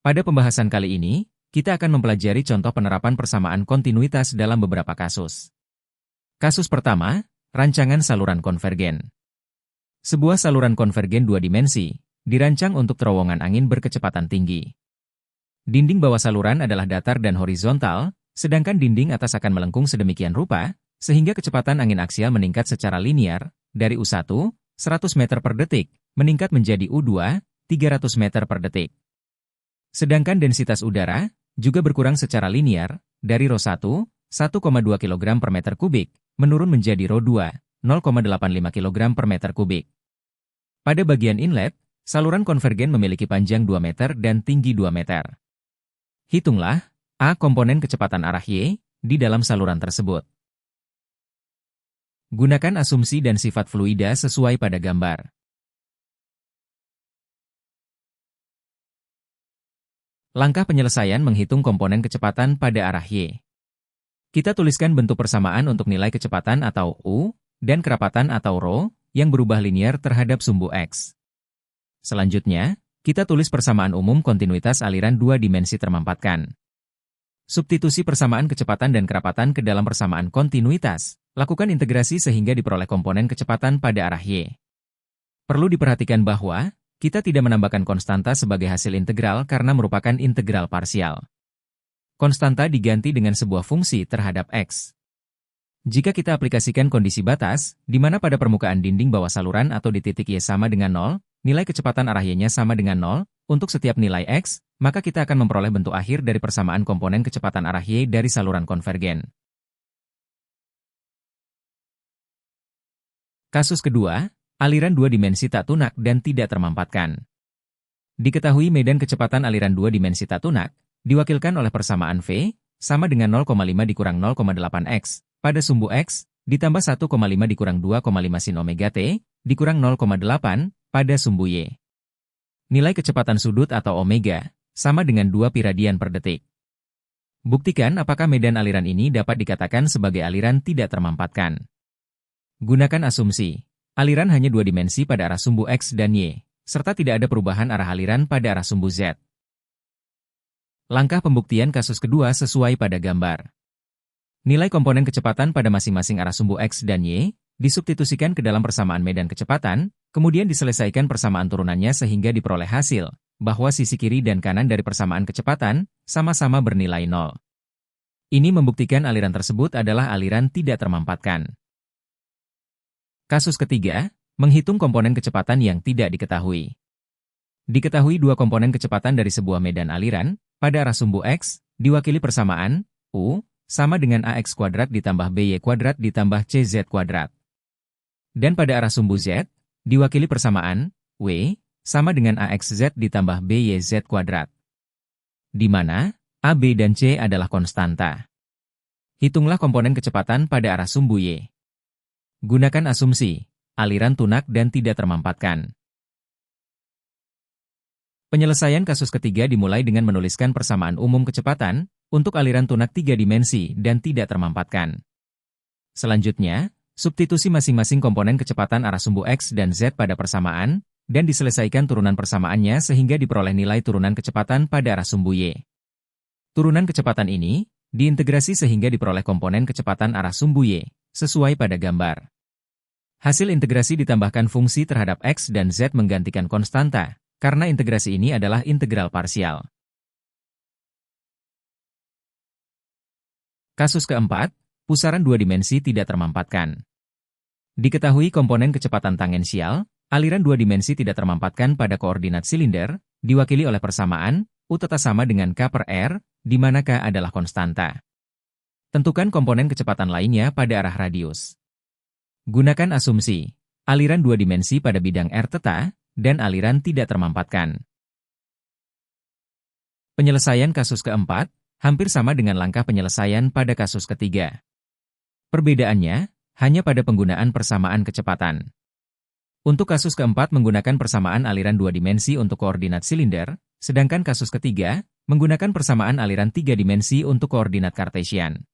Pada pembahasan kali ini, kita akan mempelajari contoh penerapan persamaan kontinuitas dalam beberapa kasus. Kasus pertama, rancangan saluran konvergen. Sebuah saluran konvergen dua dimensi, dirancang untuk terowongan angin berkecepatan tinggi. Dinding bawah saluran adalah datar dan horizontal, sedangkan dinding atas akan melengkung sedemikian rupa, sehingga kecepatan angin aksial meningkat secara linear, dari U1, 100 meter per detik, meningkat menjadi U2, 300 meter per detik. Sedangkan densitas udara juga berkurang secara linear, dari Rho1, 1,2 kg per meter kubik, menurun menjadi Rho2, 0,85 kg per meter kubik. Pada bagian inlet, saluran konvergen memiliki panjang 2 meter dan tinggi 2 meter. Hitunglah A komponen kecepatan arah Y di dalam saluran tersebut. Gunakan asumsi dan sifat fluida sesuai pada gambar. Langkah penyelesaian menghitung komponen kecepatan pada arah Y. Kita tuliskan bentuk persamaan untuk nilai kecepatan atau U, dan kerapatan atau Rho, yang berubah linear terhadap sumbu X. Selanjutnya, kita tulis persamaan umum kontinuitas aliran dua dimensi termampatkan. Substitusi persamaan kecepatan dan kerapatan ke dalam persamaan kontinuitas, lakukan integrasi sehingga diperoleh komponen kecepatan pada arah Y. Perlu diperhatikan bahwa, kita tidak menambahkan konstanta sebagai hasil integral karena merupakan integral parsial. Konstanta diganti dengan sebuah fungsi terhadap X. Jika kita aplikasikan kondisi batas, di mana pada permukaan dinding bawah saluran atau di titik Y sama dengan 0, nilai kecepatan arah Y-nya sama dengan 0, untuk setiap nilai X, maka kita akan memperoleh bentuk akhir dari persamaan komponen kecepatan arah Y dari saluran konvergen. Kasus kedua, aliran dua dimensi tak tunak dan tidak termampatkan. Diketahui medan kecepatan aliran dua dimensi tak tunak, diwakilkan oleh persamaan V, sama dengan 0,5 dikurang 0,8 X, pada sumbu X, ditambah 1,5 dikurang 2,5 sin omega T, dikurang 0,8, pada sumbu Y. Nilai kecepatan sudut atau omega, sama dengan 2 pi radian per detik. Buktikan apakah medan aliran ini dapat dikatakan sebagai aliran tidak termampatkan. Gunakan asumsi. Aliran hanya dua dimensi pada arah sumbu X dan Y, serta tidak ada perubahan arah aliran pada arah sumbu Z. Langkah pembuktian kasus kedua sesuai pada gambar. Nilai komponen kecepatan pada masing-masing arah sumbu X dan Y, disubstitusikan ke dalam persamaan medan kecepatan, kemudian diselesaikan persamaan turunannya sehingga diperoleh hasil, bahwa sisi kiri dan kanan dari persamaan kecepatan, sama-sama bernilai 0. Ini membuktikan aliran tersebut adalah aliran tidak termampatkan. Kasus ketiga, menghitung komponen kecepatan yang tidak diketahui. Diketahui dua komponen kecepatan dari sebuah medan aliran, pada arah sumbu X, diwakili persamaan, U, sama dengan AX kuadrat ditambah BY kuadrat ditambah CZ kuadrat. Dan pada arah sumbu Z, diwakili persamaan, W, sama dengan AXZ ditambah BYZ kuadrat. Di mana, A, B, dan C adalah konstanta. Hitunglah komponen kecepatan pada arah sumbu Y. Gunakan asumsi, aliran tunak dan tidak termampatkan. Penyelesaian kasus ketiga dimulai dengan menuliskan persamaan umum kecepatan untuk aliran tunak 3 dimensi dan tidak termampatkan. Selanjutnya, substitusi masing-masing komponen kecepatan arah sumbu X dan Z pada persamaan, dan diselesaikan turunan persamaannya sehingga diperoleh nilai turunan kecepatan pada arah sumbu Y. Turunan kecepatan ini diintegrasi sehingga diperoleh komponen kecepatan arah sumbu Y, sesuai pada gambar. Hasil integrasi ditambahkan fungsi terhadap X dan Z menggantikan konstanta, karena integrasi ini adalah integral parsial. Kasus keempat, pusaran dua dimensi tidak termampatkan. Diketahui komponen kecepatan tangensial, aliran dua dimensi tidak termampatkan pada koordinat silinder, diwakili oleh persamaan, U tetap sama dengan K per R, di mana K adalah konstanta. Tentukan komponen kecepatan lainnya pada arah radius. Gunakan asumsi, aliran dua dimensi pada bidang R theta, dan aliran tidak termampatkan. Penyelesaian kasus keempat, hampir sama dengan langkah penyelesaian pada kasus ketiga. Perbedaannya, hanya pada penggunaan persamaan kecepatan. Untuk kasus keempat menggunakan persamaan aliran dua dimensi untuk koordinat silinder, sedangkan kasus ketiga, menggunakan persamaan aliran tiga dimensi untuk koordinat Kartesian.